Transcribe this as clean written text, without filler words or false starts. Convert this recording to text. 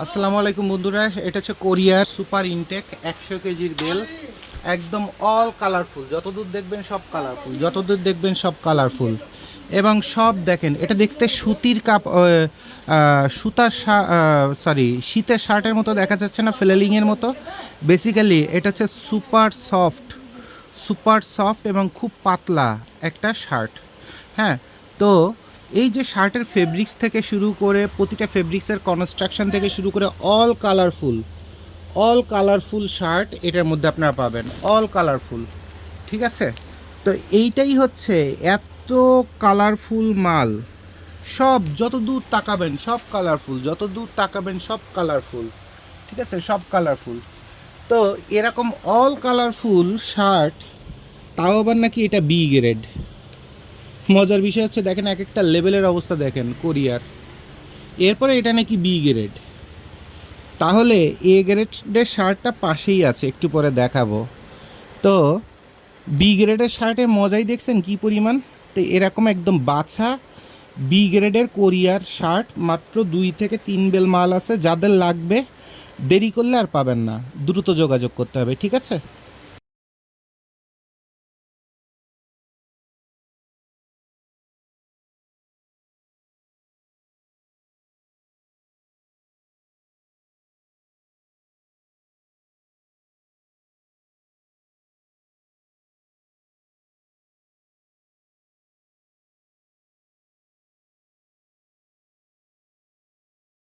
আসসালামু আলাইকুম বন্ধুরা, এটা হচ্ছে কোরিয়ার সুপার ইনটেক 100 কেজির বেল। একদম অল কালারফুল, যতদূর দেখবেন সব কালারফুল, যতদূর দেখবেন সব কালারফুল। এবং সব দেখেন, এটা দেখতে সুতির সুতার শীতের শার্টের মতো দেখা যাচ্ছে না, ফ্লেলিংয়ের মতো। বেসিক্যালি এটা হচ্ছে সুপার সফট এবং খুব পাতলা একটা শার্ট। হ্যাঁ, তো এই যে শার্টের ফেব্রিক্স থেকে শুরু করে প্রতিটা ফেব্রিক্সের কনস্ট্রাকশন থেকে শুরু করে অল কালারফুল শার্ট এটার মধ্যে আপনারা পাবেন, অল কালারফুল। ঠিক আছে, তো এইটাই হচ্ছে এত কালারফুল মাল। সব যত দূর তাকাবেন সব কালারফুল, যত দূর তাকাবেন সব কালারফুল। ঠিক আছে, সব কালারফুল। তো এরকম অল কালারফুল শার্ট, তাও আবার নাকি এটা বি গ্রেড। মজার বিষয় হচ্ছে দেখেন এক একটা লেভেলের অবস্থা দেখেন কোরিয়ার। এরপরে এটা নাকি বি গ্রেড, তাহলে এ গ্রেডের শার্টটা পাশেই আছে, একটু পরে দেখাবো। তো বি গ্রেডের শার্টের মজাই দেখছেন কি পরিমাণ। তো এরকম একদম বাছা বি গ্রেডের কোরিয়ার শার্ট মাত্র 2 থেকে 3 বেল মাল আছে। যাদের লাগবে দেরি করলে আর পাবেন না, দ্রুত যোগাযোগ করতে হবে। ঠিক আছে।